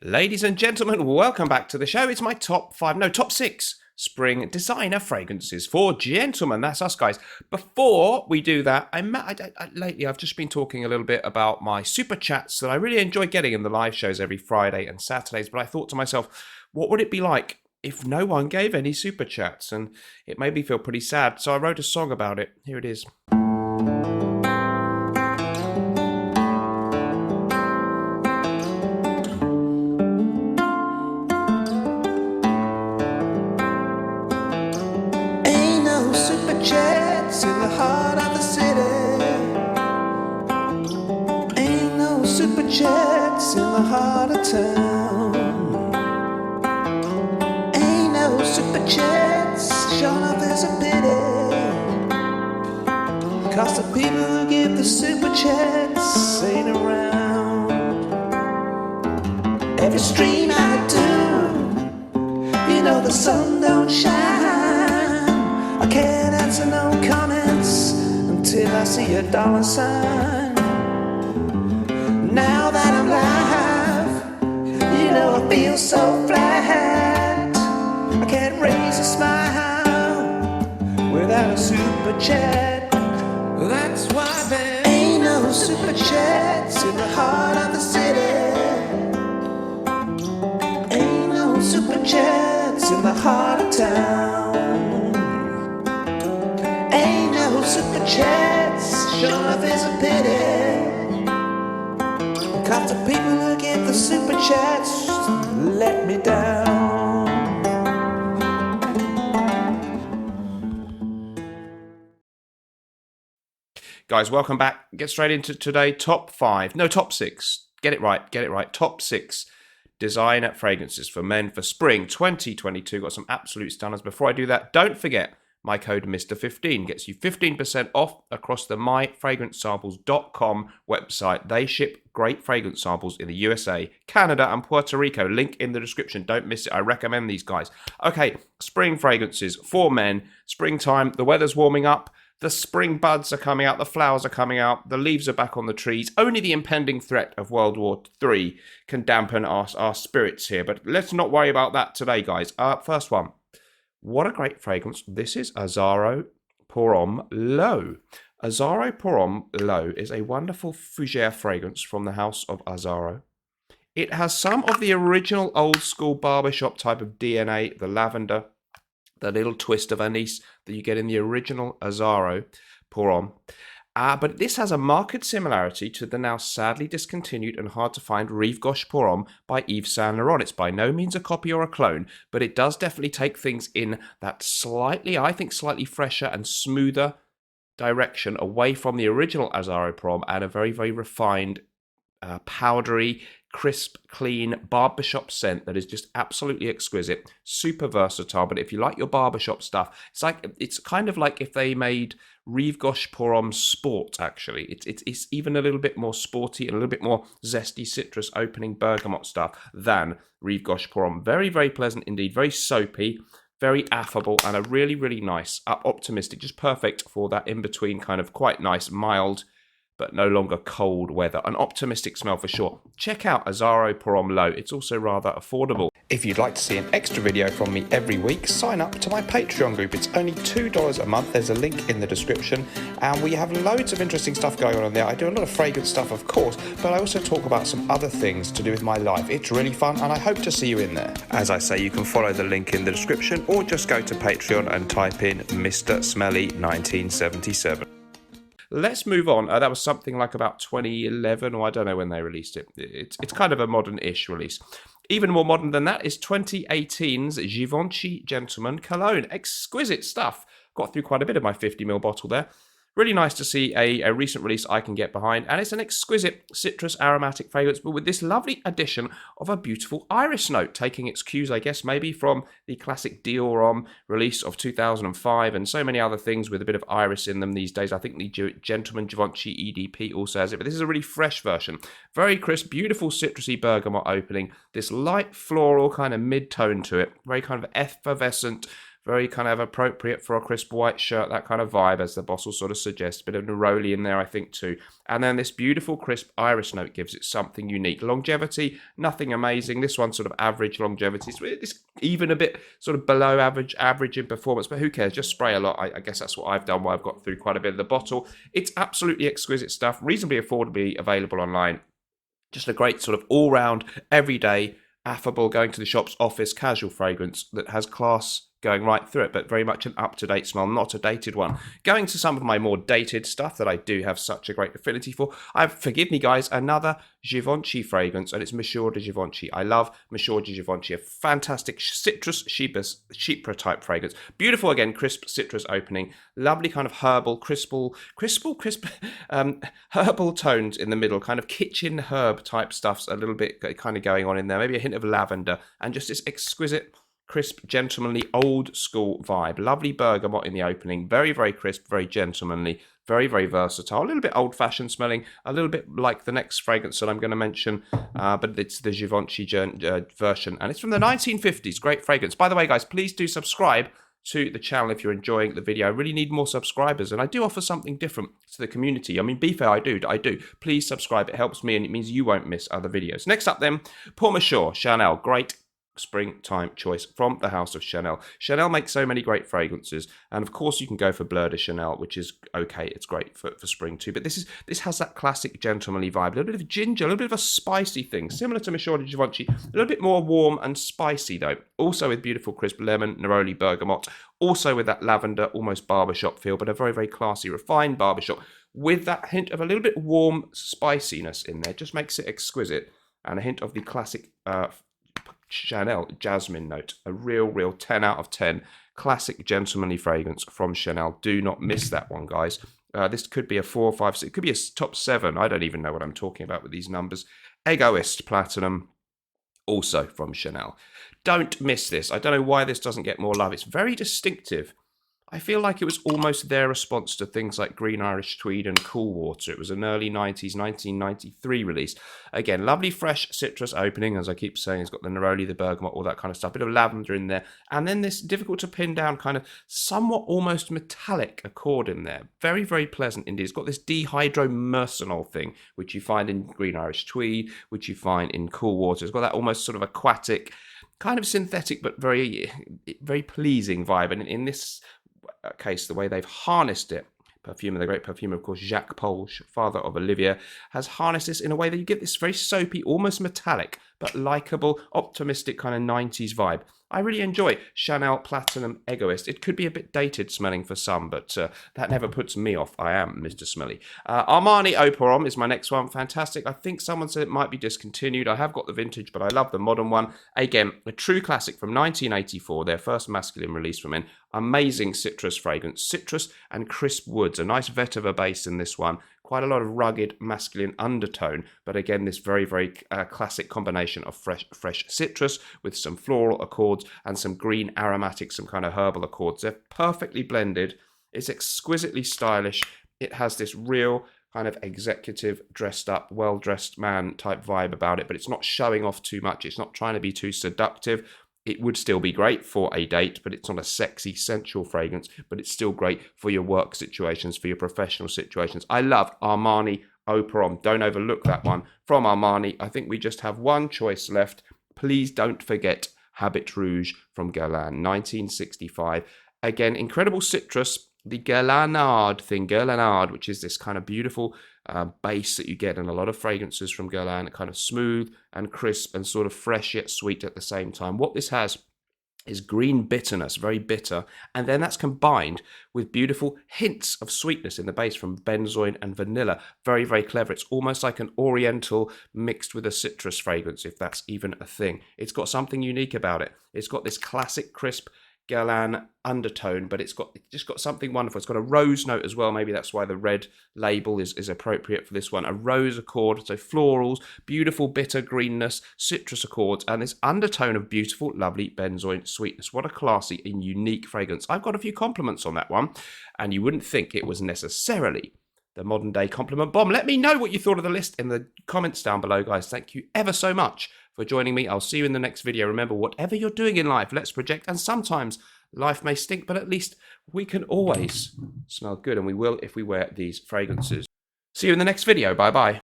Ladies and gentlemen, welcome back to the show. It's my top 6 spring designer fragrances for gentlemen. That's us, guys. Before we do that, lately I've just been talking a little bit about my super chats that I really enjoy getting in the live shows every Friday and Saturdays. But I thought to myself, what would it be like if no one gave any super chats? And it made me feel pretty sad. So I wrote a song about it. Here it is. In the heart of the city, ain't no super jets in the heart of town. Ain't no super jets, sure enough there's a pity, 'cause the people who give the super jets ain't around. Every stream I do, you know the sun don't shine. I can't answer no comments until I see a dollar sign. Now that I'm live, you know I feel so flat. I can't raise a smile without a super chat. That's why there ain't no super chats in the heart of the city. Ain't no super chats in the heart of town. Ain't no super chats, sure enough is a pity, 'cause the people who give the super chats let me down. Guys, welcome back. Get straight into today. Top 6. Get it right. Top 6 designer fragrances for men for spring 2022. Got some absolute stunners. Before I do that, don't forget, my code Mr15 gets you 15% off across the myfragrancesamples.com website. They ship great fragrance samples in the USA, Canada, and Puerto Rico. Link in the description. Don't miss it. I recommend these guys. Okay, spring fragrances for men. Springtime. The weather's warming up. The spring buds are coming out. The flowers are coming out. The leaves are back on the trees. Only the impending threat of World War III can dampen our spirits here. But let's not worry about that today, guys. First one. What a great fragrance. This is Azzaro Pour Homme L'Eau. Azzaro Pour Homme L'Eau is a wonderful fougere fragrance from the house of Azzaro. It has some of the original old school barbershop type of DNA, the lavender, the little twist of anise that you get in the original Azzaro Pour Homme. But this has a marked similarity to the now sadly discontinued and hard to find Rive Gauche Pour Homme by Yves Saint Laurent. It's by no means a copy or a clone, but it does definitely take things in that slightly fresher and smoother direction away from the original Azzaro Pour Homme and a very, very refined, powdery, crisp, clean barbershop scent that is just absolutely exquisite, super versatile. But if you like your barbershop stuff, it's kind of like if they made Rive Gauche Pour Homme Sport, actually. It's even a little bit more sporty and a little bit more zesty citrus opening bergamot stuff than Rive Gauche Pour Homme. Very, very pleasant indeed, very soapy, very affable, and a really, really nice, optimistic, just perfect for that in-between kind of quite nice, mild, but no longer cold weather. An optimistic smell for sure. Check out Azzaro Pour Homme L'Eau. It's also rather affordable. If you'd like to see an extra video from me every week, sign up to my Patreon group. It's only $2 a month. There's a link in the description. And we have loads of interesting stuff going on there. I do a lot of fragrance stuff, of course, but I also talk about some other things to do with my life. It's really fun, and I hope to see you in there. As I say, you can follow the link in the description, or just go to Patreon and type in Mr. Smelly 1977. Let's move on. That was something like about 2011, or I don't know when they released it. It's kind of a modern-ish release. Even more modern than that is 2018's Givenchy Gentleman Cologne. Exquisite stuff. Got through quite a bit of my 50ml bottle there. Really nice to see a recent release I can get behind. And it's an exquisite citrus aromatic fragrance, but with this lovely addition of a beautiful iris note, taking its cues, I guess, maybe from the classic Dior Homme release of 2005 and so many other things with a bit of iris in them these days. I think the Gentleman Givenchy EDP also has it, but this is a really fresh version. Very crisp, beautiful citrusy bergamot opening. This light floral kind of mid-tone to it. Very kind of effervescent, very kind of appropriate for a crisp white shirt, that kind of vibe, as the bottle sort of suggests. Bit of neroli in there, I think, too. And then this beautiful crisp iris note gives it something unique. Longevity, nothing amazing. This one's sort of average longevity. It's even a bit sort of below average in performance, but who cares? Just spray a lot. I guess that's what I've done while I've got through quite a bit of the bottle. It's absolutely exquisite stuff, reasonably affordably available online. Just a great sort of all-round, everyday, affable, going to the shops, office, casual fragrance that has class going right through it, but very much an up-to-date smell, not a dated one. Going to some of my more dated stuff that I do have such a great affinity for, forgive me guys, another Givenchy fragrance, and it's Mashua De Givenchy. I love Mashua De Givenchy, a fantastic citrus chypre type fragrance. Beautiful again, crisp citrus opening, lovely kind of herbal, herbal tones in the middle, kind of kitchen herb type stuffs, a little bit kind of going on in there, maybe a hint of lavender, and just this exquisite, crisp, gentlemanly, old school vibe. Lovely bergamot in the opening. Very, very crisp, very gentlemanly, very, very versatile. A little bit old-fashioned smelling, a little bit like the next fragrance that I'm going to mention, but it's the Givenchy version, and it's from the 1950s. Great fragrance. By the way, guys, please do subscribe to the channel if you're enjoying the video. I really need more subscribers, and I do offer something different to the community. I mean, be fair, I do. Please subscribe. It helps me, and it means you won't miss other videos. Next up then, Pour Monsieur Chanel. Great springtime choice from the house of Chanel. Chanel makes so many great fragrances, and of course you can go for Bleu de Chanel, which is okay. It's great for spring too, but this has that classic gentlemanly vibe, a little bit of ginger, a little bit of a spicy thing, similar to Mashua De Givenchy, a little bit more warm and spicy though, also with beautiful crisp lemon, neroli, bergamot, also with that lavender, almost barbershop feel, but a very, very classy, refined barbershop with that hint of a little bit warm spiciness in there. Just makes it exquisite, and a hint of the classic Chanel jasmine note. A real 10 out of 10 classic gentlemanly fragrance from Chanel. Do not miss that one, guys. This could be a 4, 5, 6, it could be a top 7. I don't even know what I'm talking about with these numbers. Egoist Platinum, also from Chanel. Don't miss this. I don't know why this doesn't get more love. It's very distinctive. I feel like it was almost their response to things like Green Irish Tweed and Cool Water. It was an early 90s, 1993 release. Again, lovely fresh citrus opening, as I keep saying. It's got the neroli, the bergamot, all that kind of stuff. Bit of lavender in there. And then this difficult to pin down kind of somewhat almost metallic accord in there. Very, very pleasant indeed. It's got this dihydromercenol thing, which you find in Green Irish Tweed, which you find in Cool Water. It's got that almost sort of aquatic, kind of synthetic, but very, very pleasing vibe. And in this case, the way they've harnessed it, the great perfumer, of course, Jacques Paul, father of Olivia, has harnessed this in a way that you get this very soapy, almost metallic, but likable, optimistic kind of 90s vibe. I really enjoy Chanel Platinum Egoist. It could be a bit dated smelling for some, but that never puts me off. I am Mr. Smelly. Armani Eau pour Homme is my next one. Fantastic. I think someone said it might be discontinued. I have got the vintage, but I love the modern one. Again, a true classic from 1984, their first masculine release from men. Amazing citrus fragrance. Citrus and crisp woods. A nice vetiver base in this one. Quite a lot of rugged masculine undertone, but again, this very, very classic combination of fresh citrus with some floral accords and some green aromatic, some kind of herbal accords. They're perfectly blended. It's exquisitely stylish. It has this real kind of executive, dressed up, well-dressed man type vibe about it, but it's not showing off too much. It's not trying to be too seductive. It would still be great for a date, but it's not a sexy, sensual fragrance, but it's still great for your work situations, for your professional situations. I love Armani Eau pour Homme. Don't overlook that one from Armani. I think we just have one choice left. Please don't forget Habit Rouge from Guerlain, 1965. Again, incredible citrus. The Guerlainade, which is this kind of beautiful base that you get in a lot of fragrances from Guerlain, kind of smooth and crisp and sort of fresh yet sweet at the same time. What this has is green bitterness, very bitter, and then that's combined with beautiful hints of sweetness in the base from benzoin and vanilla. Very, very clever. It's almost like an oriental mixed with a citrus fragrance, if that's even a thing. It's got something unique about it. It's got this classic crisp Guerlain undertone, but it's just got something wonderful. It's got a rose note as well. Maybe that's why the red label is appropriate for this one. A rose accord, so florals, beautiful bitter greenness, citrus accords, and this undertone of beautiful, lovely benzoin sweetness. What a classy and unique fragrance. I've got a few compliments on that one, and you wouldn't think it was necessarily the modern day compliment bomb. Let me know what you thought of the list in the comments down below, guys. Thank you ever so much for joining me. I'll see you in the next video. Remember, whatever you're doing in life, let's project, and sometimes Life may stink, but at least we can always smell good, and we will if we wear these fragrances. See you in the next video. Bye bye.